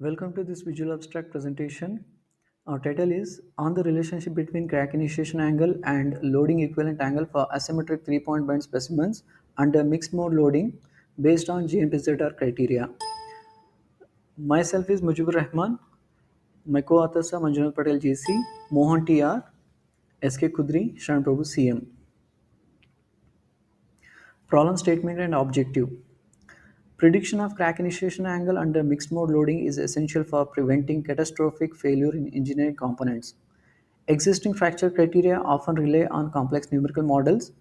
Welcome to this visual abstract presentation. Our title is On the Relationship Between Crack Initiation Angle and Loading Equivalent Angle for Asymmetric 3-point bend specimens under Mixed Mode Loading based on GMPZR criteria. Myself is Mujibur Rahman. My co-authors are Manjunath Patel GC, Mohan TR, SK Kudri, Sharan Prabhu CM. Problem statement and objective. Prediction of crack initiation angle under mixed mode loading is essential for preventing catastrophic failure in engineering components. Existing fracture criteria often rely on complex numerical models.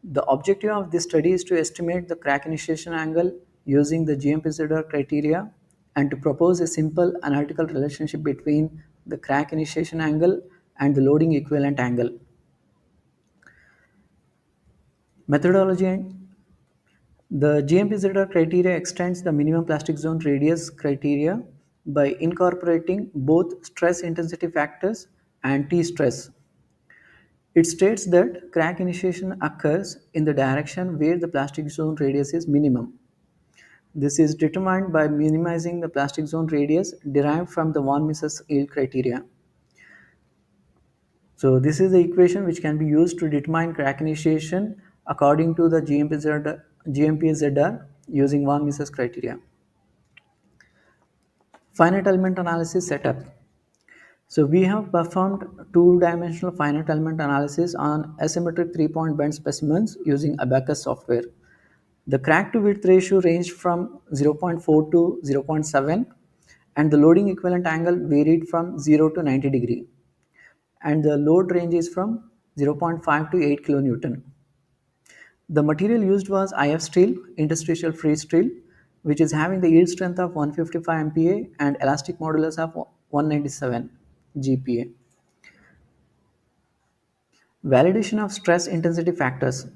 The objective of this study is to estimate the crack initiation angle using the GMPZR criteria and to propose a simple analytical relationship between the crack initiation angle and the loading equivalent angle. Methodology. The GMPZR criteria extends the minimum plastic zone radius criteria by incorporating both stress intensity factors and T-stress. It states that crack initiation occurs in the direction where the plastic zone radius is minimum. This is determined by minimizing the plastic zone radius derived from the von Mises yield criteria. So this is the equation which can be used to determine crack initiation according to the GMPZR using von Mises criteria. Finite element analysis setup. So we have performed two-dimensional finite element analysis on asymmetric 3-point bend specimens using Abacus software. The crack to width ratio ranged from 0.4 to 0.7 and the loading equivalent angle varied from 0 to 90 degree and the load range is from 0.5 to 8 kilonewton. The material used was IF steel, interstitial free steel, which is having the yield strength of 155 MPa and elastic modulus of 197 GPa. Validation of stress intensity factors.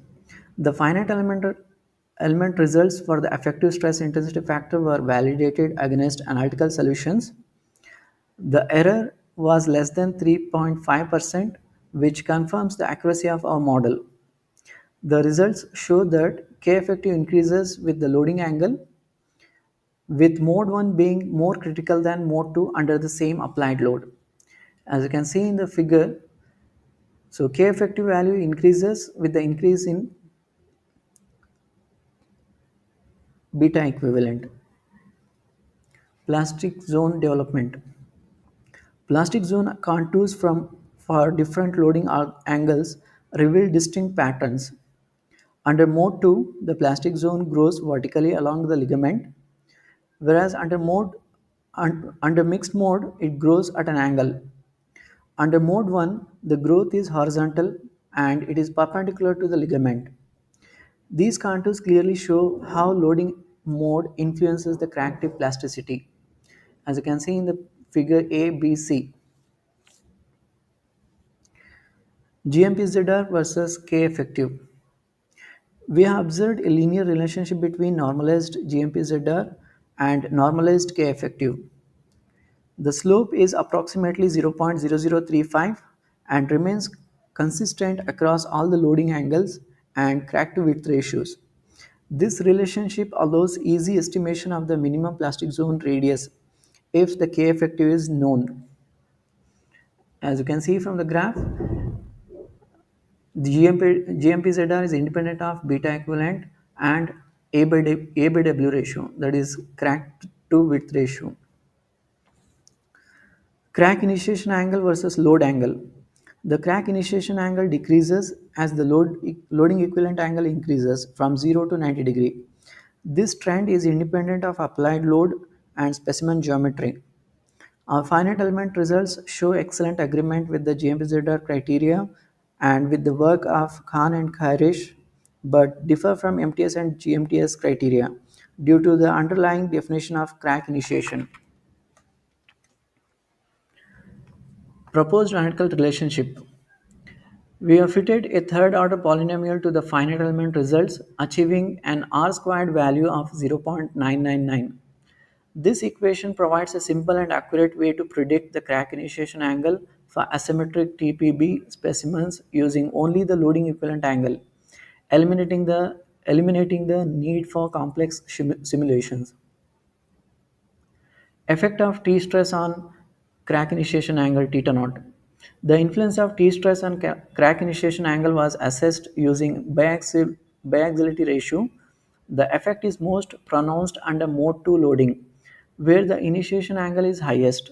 The finite element results for the effective stress intensity factor were validated against analytical solutions. The error was less than 3.5%, which confirms the accuracy of our model. The results show that K effective increases with the loading angle, with mode 1 being more critical than mode 2 under the same applied load. As you can see in the figure, so K effective value increases with the increase in beta equivalent. Plastic zone development. Plastic zone contours for different loading angles reveal distinct patterns. Under mode 2, the plastic zone grows vertically along the ligament, whereas under mixed mode, it grows at an angle. Under mode 1, the growth is horizontal and it is perpendicular to the ligament. These contours clearly show how loading mode influences the crack tip plasticity. As you can see in the figure A, B, C. GMPZR versus K effective. We have observed a linear relationship between normalized GMPZR and normalized K effective. The slope is approximately 0.0035 and remains consistent across all the loading angles and crack to width ratios. This relationship allows easy estimation of the minimum plastic zone radius if the K effective is known. As you can see from the graph, the GMPZR is independent of beta equivalent and A by W ratio, that is crack to width ratio. Crack initiation angle versus load angle. The crack initiation angle decreases as the loading equivalent angle increases from 0 to 90 degree. This trend is independent of applied load and specimen geometry. Our finite element results show excellent agreement with the GMPZR criteria and with the work of Khan and Khairish, but differ from MTS and GMTS criteria due to the underlying definition of crack initiation. Proposed analytical relationship. We have fitted a third order polynomial to the finite element results, achieving an R squared value of 0.999. This equation provides a simple and accurate way to predict the crack initiation angle for asymmetric TPB specimens using only the loading equivalent angle, eliminating the need for complex simulations. Effect of T stress on crack initiation angle theta naught. The influence of T stress on crack initiation angle was assessed using biaxiality ratio. The effect is most pronounced under mode 2 loading, where the initiation angle is highest.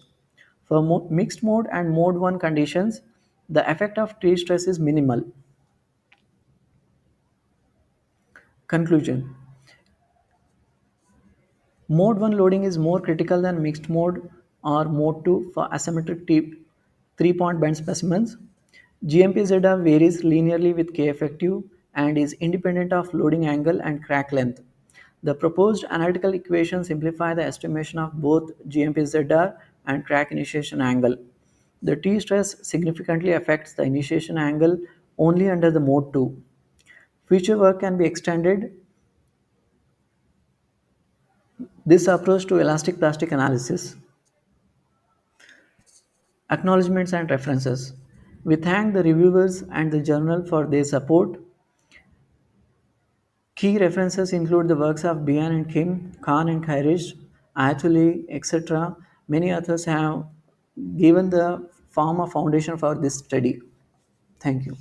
For mixed mode and mode 1 conditions, the effect of T stress is minimal. Conclusion: Mode 1 loading is more critical than mixed mode or mode 2 for asymmetric 3-point bend specimens. GMPZR varies linearly with K effective and is independent of loading angle and crack length. The proposed analytical equations simplify the estimation of both GMPZR and crack initiation angle. The T stress significantly affects the initiation angle only under the mode 2. Future work can be extended this approach to elastic plastic analysis. Acknowledgements and references. We thank the reviewers and the journal for their support. Key references include the works of Bian and Kim, Khan and Khairish, Ayatollah, etc. Many others have given the form of foundation for this study. Thank you.